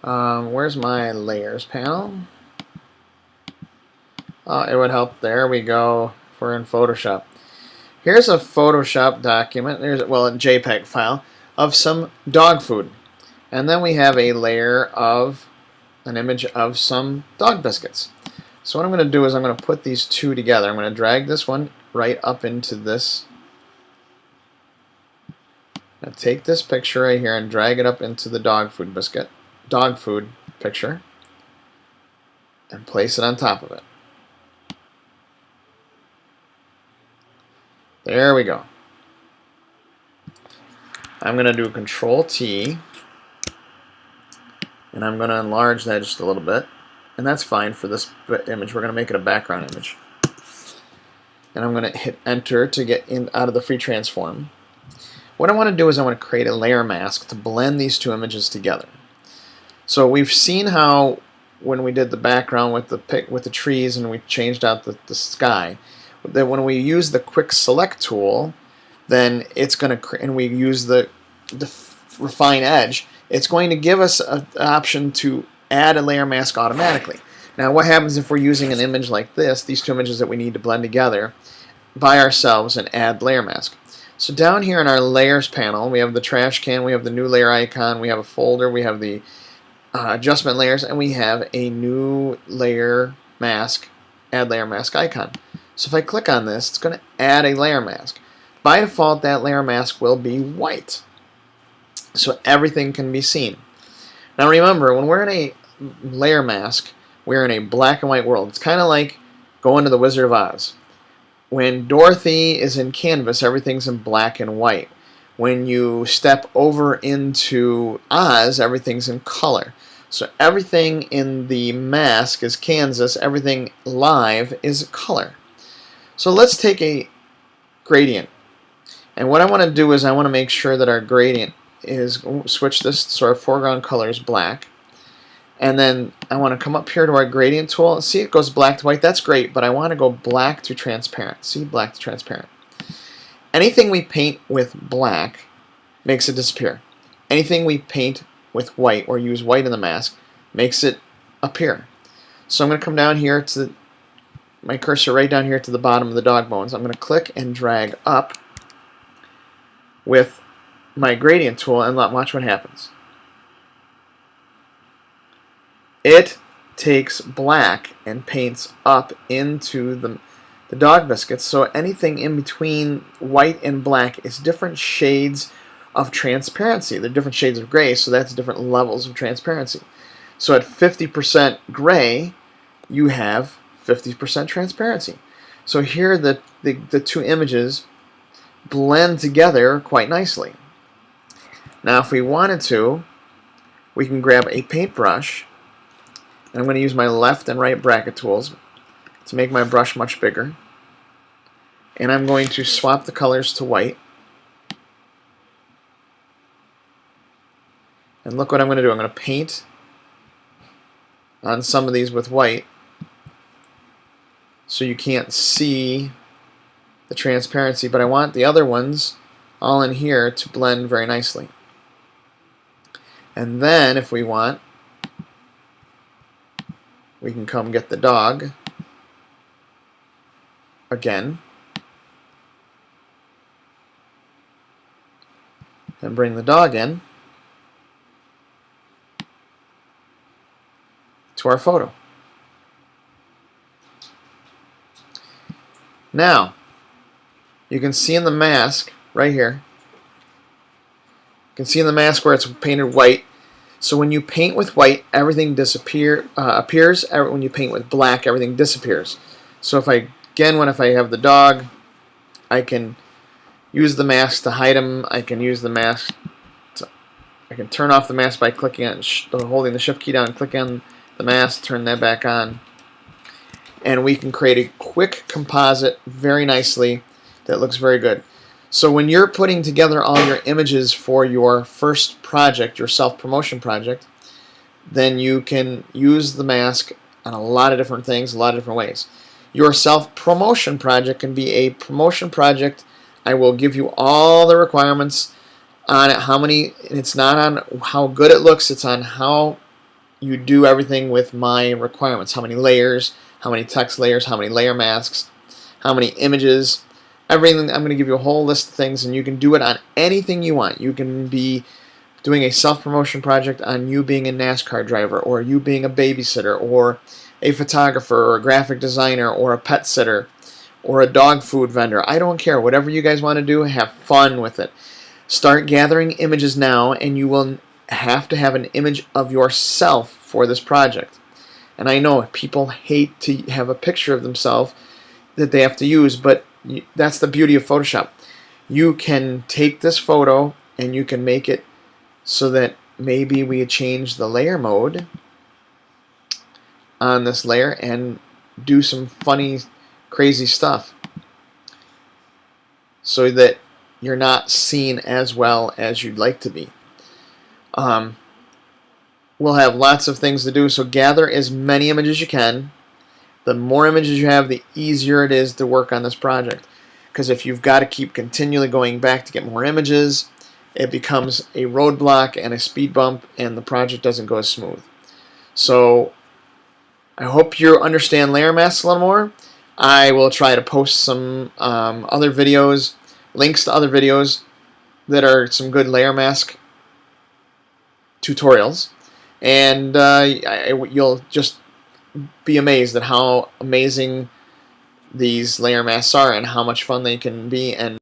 Where's my layers panel? It would help. There we go. We're in Photoshop. Here's a Photoshop document. There's a JPEG file of some dog food, and then we have a layer of an image of some dog biscuits. So what I'm going to do is I'm going to put these two together. I'm going to drag this one right up into this. I'm going to take this picture right here and drag it up into the dog food picture, and place it on top of it. There we go. I'm going to do Control T, and I'm going to enlarge that just a little bit, and that's fine for this image. We're going to make it a background image, and I'm going to hit Enter to get out of the free transform. What I want to do is I want to create a layer mask to blend these two images together. So we've seen how when we did the background with the trees and we changed out the sky, that when we use the quick select tool, then it's going to, and we use the refine edge, it's going to give us an option to add a layer mask automatically. Now what happens if we're using an image like this, these two images that we need to blend together by ourselves and add layer mask? So down here in our layers panel, we have the trash can, we have the new layer icon, we have a folder, we have the adjustment layers, and we have a new layer mask, add layer mask icon. So if I click on this, it's going to add a layer mask. By default, that layer mask will be white, so everything can be seen. Now remember, when we're in a layer mask, we're in a black and white world. It's kind of like going to the Wizard of Oz. When Dorothy is in canvas, everything's in black and white. When you step over into Oz, everything's in color. So everything in the mask is Kansas, everything live is color. So let's take a gradient. And what I want to do is I want to make sure that our gradient is, switch this so our foreground color is black. And then I want to come up here to our gradient tool. See, it goes black to white. That's great, but I want to go black to transparent. See, black to transparent. Anything we paint with black makes it disappear. Anything we paint with white or use white in the mask makes it appear. So I'm going to come down here to my cursor right down here to the bottom of the dog bones. I'm going to click and drag up with my gradient tool and watch what happens. It takes black and paints up into the dog biscuits, so anything in between white and black is different shades of transparency. They're different shades of gray, so that's different levels of transparency. So at 50% gray, you have 50% transparency. So here the two images blend together quite nicely. Now if we wanted to, we can grab a paintbrush, and I'm going to use my left and right bracket tools to make my brush much bigger. And I'm going to swap the colors to white. And look what I'm going to do. I'm going to paint on some of these with white so you can't see the transparency, but I want the other ones all in here to blend very nicely. And then if we want, we can come get the dog again and bring the dog in to our photo. Now, you can see in the mask right here, you can see in the mask where it's painted white. So when you paint with white, everything appears. When you paint with black, everything disappears. So if I have the dog, I can use the mask to hide him. I can use the mask I can turn off the mask by clicking on, holding the shift key down, click on the mask, turn that back on, and we can create a quick composite very nicely that looks very good. So when you're putting together all your images for your first project, your self-promotion project, then you can use the mask on a lot of different things, a lot of different ways. Your self-promotion project can be a promotion project. I will give you all the requirements on it, it's not on how good it looks, it's on how you do everything with my requirements. How many layers, how many text layers, how many layer masks, how many images, everything. I'm going to give you a whole list of things, and you can do it on anything you want. You can be doing a self-promotion project on you being a NASCAR driver, or you being a babysitter, or a photographer, or a graphic designer, or a pet sitter, or a dog food vendor. I don't care. Whatever you guys want to do, have fun with it. Start gathering images now, and you will have to have an image of yourself for this project. And I know people hate to have a picture of themselves that they have to use, but that's the beauty of Photoshop. You can take this photo and you can make it so that maybe we change the layer mode on this layer and do some funny, crazy stuff so that you're not seen as well as you'd like to be. We'll have lots of things to do, so gather as many images as you can. The more images you have, the easier it is to work on this project. Because if you've got to keep continually going back to get more images, it becomes a roadblock and a speed bump, and the project doesn't go as smooth. So I hope you understand layer masks a little more. I will try to post some other videos, links to other videos that are some good layer mask tutorials, and you'll just be amazed at how amazing these layer masks are and how much fun they can be. And